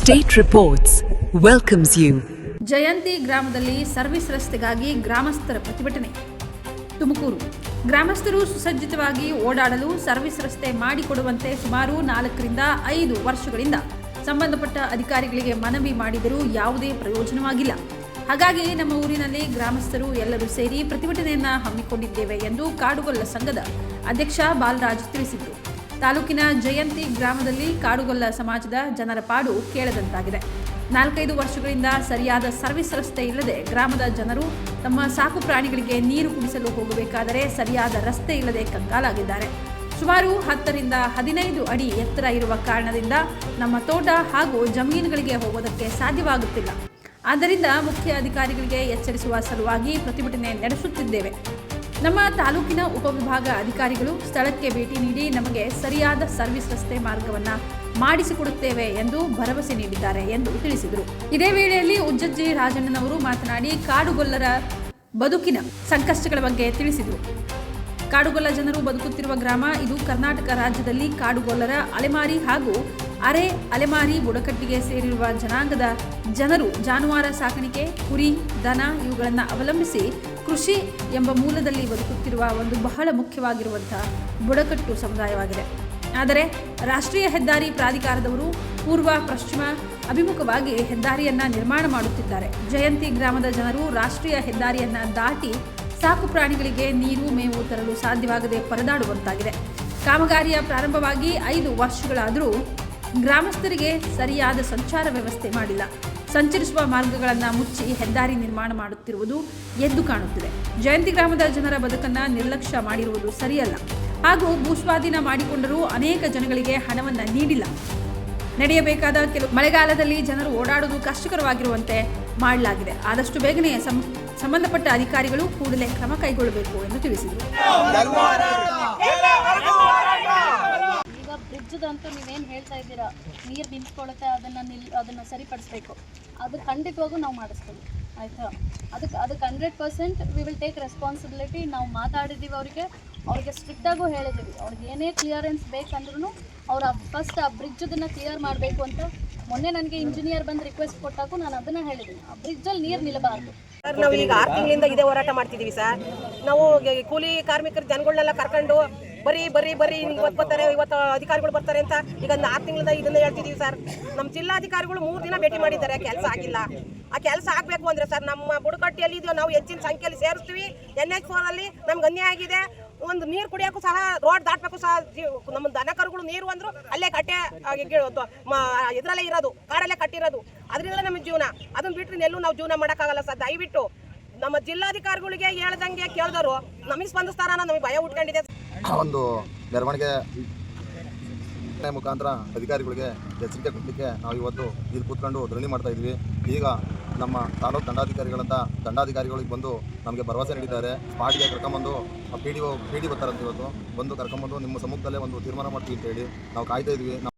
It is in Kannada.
State Reports welcomes you. ಜಯಂತಿ ಗ್ರಾಮದಲ್ಲಿ ಸರ್ವಿಸ್ ರಸ್ತೆಗಾಗಿ ಗ್ರಾಮಸ್ಥರ ಪ್ರತಿಭಟನೆ. ತುಮಕೂರು ಗ್ರಾಮಸ್ಥರು ಸುಸಜ್ಜಿತವಾಗಿ ಓಡಾಡಲು ಸರ್ವಿಸ್ ರಸ್ತೆ ಮಾಡಿಕೊಡುವಂತೆ ಸುಮಾರು 4 ರಿಂದ 5 ವರ್ಷಗಳಿಂದ ಸಂಬಂಧಪಟ್ಟ ಅಧಿಕಾರಿಗಳಿಗೆ ಮನವಿ ಮಾಡಿದರೂ ಯಾವುದೇ ಪ್ರಯೋಜನವಾಗಿಲ್ಲ. ಹಾಗಾಗಿ ನಮ್ಮ ಊರಿನಲ್ಲಿ ಗ್ರಾಮಸ್ಥರು ಎಲ್ಲರೂ ಸೇರಿ ಪ್ರತಿಭಟನೆಯನ್ನ ಹಮ್ಮಿಕೊಂಡಿದ್ದೇವೆ ಎಂದು ಕಾಡುಗೊಲ್ಲ ಸಂಘದ ಅಧ್ಯಕ್ಷ ಬಾಲರಾಜ್ ತಿಳಿಸಿದರು. ತಾಲೂಕಿನ ಜಯಂತಿ ಗ್ರಾಮದಲ್ಲಿ ಕಾಡುಗೊಲ್ಲ ಸಮಾಜದ ಜನರ ಪಾಡು ಕೇಳದಂತಾಗಿದೆ. 4-5 ವರ್ಷಗಳಿಂದ ಸರಿಯಾದ ಸರ್ವಿಸ್ ರಸ್ತೆ ಇಲ್ಲದೆ ಗ್ರಾಮದ ಜನರು ತಮ್ಮ ಸಾಕು ಪ್ರಾಣಿಗಳಿಗೆ ನೀರು ಕುಡಿಸಲು ಹೋಗಬೇಕಾದರೆ ಸರಿಯಾದ ರಸ್ತೆ ಇಲ್ಲದೆ ಕಂಗಾಲಾಗಿದ್ದಾರೆ. ಸುಮಾರು 10 ರಿಂದ 15 ಅಡಿ ಎತ್ತರ ಇರುವ ಕಾರಣದಿಂದ ನಮ್ಮ ತೋಟ ಹಾಗೂ ಜಮೀನುಗಳಿಗೆ ಹೋಗೋದಕ್ಕೆ ಸಾಧ್ಯವಾಗುತ್ತಿಲ್ಲ. ಆದ್ದರಿಂದ ಮುಖ್ಯ ಅಧಿಕಾರಿಗಳಿಗೆ ಎಚ್ಚರಿಸುವ ಸಲುವಾಗಿ ಪ್ರತಿಭಟನೆ ನಡೆಸುತ್ತಿದ್ದೇವೆ. ನಮ್ಮ ತಾಲೂಕಿನ ಉಪವಿಭಾಗ ಅಧಿಕಾರಿಗಳು ಸ್ಥಳಕ್ಕೆ ಭೇಟಿ ನೀಡಿ ನಮಗೆ ಸರಿಯಾದ ಸರ್ವಿಸ್ ರಸ್ತೆ ಮಾರ್ಗವನ್ನು ಮಾಡಿಸಿಕೊಡುತ್ತೇವೆ ಎಂದು ಭರವಸೆ ನೀಡಿದ್ದಾರೆ ಎಂದು ತಿಳಿಸಿದರು. ಇದೇ ವೇಳೆಯಲ್ಲಿ ಉಜ್ಜಜ್ಜಿ ರಾಜಣ್ಣನವರು ಮಾತನಾಡಿ ಕಾಡುಗೊಲ್ಲರ ಬದುಕಿನ ಸಂಕಷ್ಟಗಳ ಬಗ್ಗೆ ತಿಳಿಸಿದರು. ಕಾಡುಗೊಲ್ಲ ಜನರು ಬದುಕುತ್ತಿರುವ ಗ್ರಾಮ ಇದು. ಕರ್ನಾಟಕ ರಾಜ್ಯದಲ್ಲಿ ಕಾಡುಗೊಲ್ಲರ ಅಲೆಮಾರಿ ಹಾಗೂ ಅರೆ ಅಲೆಮಾರಿ ಬುಡಕಟ್ಟಿಗೆ ಸೇರಿರುವ ಜನಾಂಗದ ಜನರು ಜಾನುವಾರು ಸಾಕಾಣಿಕೆ, ಕುರಿ, ದನ ಇವುಗಳನ್ನು ಅವಲಂಬಿಸಿ ಕೃಷಿ ಎಂಬ ಮೂಲದಲ್ಲಿ ಬದುಕುತ್ತಿರುವ ಒಂದು ಬಹಳ ಮುಖ್ಯವಾಗಿರುವಂತಹ ಬುಡಕಟ್ಟು ಸಮುದಾಯವಾಗಿದೆ. ಆದರೆ ರಾಷ್ಟ್ರೀಯ ಹೆದ್ದಾರಿ ಪ್ರಾಧಿಕಾರದವರು ಪೂರ್ವ ಪಶ್ಚಿಮ ಅಭಿಮುಖವಾಗಿ ಹೆದ್ದಾರಿಯನ್ನ ನಿರ್ಮಾಣ ಮಾಡುತ್ತಿದ್ದಾರೆ. ಜಯಂತಿ ಗ್ರಾಮದ ಜನರು ರಾಷ್ಟ್ರೀಯ ಹೆದ್ದಾರಿಯನ್ನ ದಾಟಿ ಸಾಕು ಪ್ರಾಣಿಗಳಿಗೆ ನೀರು ಮೇವು ತರಲು ಸಾಧ್ಯವಾಗದೆ ಪರದಾಡುವಂತಾಗಿದೆ. ಕಾಮಗಾರಿಯ ಪ್ರಾರಂಭವಾಗಿ 5 ವರ್ಷಗಳಾದರೂ ಗ್ರಾಮಸ್ಥರಿಗೆ ಸರಿಯಾದ ಸಂಚಾರ ವ್ಯವಸ್ಥೆ ಮಾಡಿಲ್ಲ. ಸಂಚರಿಸುವ ಮಾರ್ಗಗಳನ್ನು ಮುಚ್ಚಿ ಹೆದ್ದಾರಿ ನಿರ್ಮಾಣ ಮಾಡುತ್ತಿರುವುದು ಎದ್ದು ಕಾಣುತ್ತಿದೆ. ಜಯಂತಿ ಗ್ರಾಮದ ಜನರ ಬದುಕನ್ನು ನಿರ್ಲಕ್ಷ್ಯ ಮಾಡಿರುವುದು ಸರಿಯಲ್ಲ. ಹಾಗೂ ಭೂಸ್ವಾಧೀನ ಮಾಡಿಕೊಂಡರೂ ಅನೇಕ ಜನಗಳಿಗೆ ಹಣವನ್ನು ನೀಡಿಲ್ಲ. ನಡೆಯಬೇಕಾದ ಕೆಲವು ಮಳೆಗಾಲದಲ್ಲಿ ಜನರು ಓಡಾಡುವುದು ಕಷ್ಟಕರವಾಗಿರುವಂತೆ ಮಾಡಲಾಗಿದೆ. ಆದಷ್ಟು ಬೇಗನೆ ಸಂಬಂಧಪಟ್ಟ ಅಧಿಕಾರಿಗಳು ಕೂಡಲೇ ಕ್ರಮ ಕೈಗೊಳ್ಳಬೇಕು ಎಂದು ತಿಳಿಸಿದರು. ಈಗ ಬ್ರಿಡ್ಜ್ದಂತೂ ನೀವೇನು ಹೇಳ್ತಾ ಇದ್ದೀರಾ, ನೀರು ನಿಂತ್ಕೊಳ್ಳುತ್ತೆ, ಅದನ್ನು ಸರಿಪಡಿಸ್ಬೇಕು. ಅದು ಖಂಡಿತವಾಗೂ ನಾವು ಮಾಡಿಸ್ತೀವಿ, ಆಯಿತಾ? ಅದಕ್ಕೆ 100% ವಿ ವಿಲ್ ಟೇಕ್ ರೆಸ್ಪಾನ್ಸಿಬಿಲಿಟಿ. ನಾವು ಮಾತಾಡಿದ್ದೀವಿ, ಅವ್ರಿಗೆ ಸ್ಟ್ರಿಕ್ಟಾಗೂ ಹೇಳಿದ್ದೀವಿ. ಅವ್ರಿಗೆ ಏನೇ ಕ್ಲಿಯರೆನ್ಸ್ ಬೇಕಂದ್ರೂ ಅವ್ರು ಫಸ್ಟ್ ಆ ಬ್ರಿಡ್ಜದನ್ನು ಕ್ಲಿಯರ್ ಮಾಡಬೇಕು ಅಂತ. ಮೊನ್ನೆ ನನಗೆ ಇಂಜಿನಿಯರ್ ಬಂದು ರಿಕ್ವೆಸ್ಟ್ ಕೊಟ್ಟಾಗೂ ನಾನು ಅದನ್ನು ಹೇಳಿದ್ದೀನಿ, ಆ ಬ್ರಿಡ್ಜಲ್ಲಿ ನೀರು ನಿಲ್ಲಬಾರ್ದು. ಸರ್, ನಾವು ಈಗ 6 ತಿಂಗಳಿಂದ ಇದೇ ಹೋರಾಟ ಮಾಡ್ತಿದ್ದೀವಿ ಸರ್. ನಾವು ಕೂಲಿ ಕಾರ್ಮಿಕರ ಜನಗಳನ್ನೆಲ್ಲ ಕರ್ಕೊಂಡು ಬರೀ ಇವತ್ತು ಬರ್ತಾರೆ, ಇವತ್ತು ಅಧಿಕಾರಿಗಳು ಬರ್ತಾರೆ ಅಂತ ಈಗ 6 ತಿಂಗಳಿಂದ ಇದನ್ನೇ ಹೇಳ್ತಿದ್ದೀವಿ ಸರ್. ನಮ್ಮ ಜಿಲ್ಲಾಧಿಕಾರಿಗಳು 3 ದಿನ ಭೇಟಿ ಮಾಡಿದ್ದಾರೆ, ಕೆಲಸ ಆಗಿಲ್ಲ. ಆ ಕೆಲಸ ಆಗಬೇಕು ಅಂದರೆ ಸರ್, ನಮ್ಮ ಬುಡಕಟ್ಟಿಯಲ್ಲಿ ಇದೆಯೋ ನಾವು ಹೆಚ್ಚಿನ ಸಂಖ್ಯೆಯಲ್ಲಿ ಸೇರಿಸ್ತೀವಿ. NH4 ಅಲ್ಲಿ ನಮ್ಗೆ ಅನ್ಯಾಯ ಆಗಿದೆ. ಒಂದು ನೀರು ಕುಡಿಯೋಕ್ಕೂ ಸಹ ರೋಡ್ ದಾಟಬೇಕು ಸಹ. ನಮ್ಮ ದನ ಕರುಗಳು ನೀರು ಅಂದ್ರು ಅಲ್ಲೇ ಕಟ್ಟೆ ಇದರಲ್ಲೇ ಇರೋದು, ಕಾಡಲ್ಲೇ ಕಟ್ಟಿರೋದು. ಅದರಿಂದಲೇ ನಮ್ಮ ಜೀವನ. ಅದನ್ನ ಬಿಟ್ಟರೆ ಎಲ್ಲೂ ನಾವು ಜೀವನ ಮಾಡೋಕ್ಕಾಗಲ್ಲ ಸರ್. ದಯವಿಟ್ಟು ನಮ್ಮ ಜಿಲ್ಲಾಧಿಕಾರಿಗಳಿಗೆ ಹೇಳ್ದಂಗೆ ಕೇಳಿದವರು ನಮಗೆ ಸ್ಪಂದಿಸ್ತಾರ ಅನ್ನೋ ನಮಗೆ ಭಯ ಉಟ್ಕೊಂಡಿದೆ. ಒಂದು ಮೆರವಣಿಗೆ ಮುಖಾಂತರ ಅಧಿಕಾರಿಗಳಿಗೆ ಎಚ್ಚರಿಕೆ ಕೊಡಲಿಕ್ಕೆ ನಾವು ಇವತ್ತು ಇಲ್ಲಿ ಕೂತ್ಕೊಂಡು ಧರಣಿ ಮಾಡ್ತಾ ಇದ್ವಿ. ಈಗ ನಮ್ಮ ತಾಲೂಕು ದಂಡಾಧಿಕಾರಿಗಳಿಗೆ ಬಂದು ನಮಗೆ ಭರವಸೆ ನೀಡಿದ್ದಾರೆ. ಸ್ಪಾಟ್ಗೆ ಕರ್ಕೊಂಬಂದು ಪಿ ಡಿ ಬರ್ತಾರಂತ ಇವತ್ತು ಬಂದು ಕರ್ಕೊಂಬಂದು ನಿಮ್ಮ ಸಮ್ಮುಖದಲ್ಲೇ ಒಂದು ತೀರ್ಮಾನ ಮಾಡ್ತೀವಿ ಅಂತ ಹೇಳಿ ನಾವು ಕಾಯ್ತಾ ಇದ್ವಿ.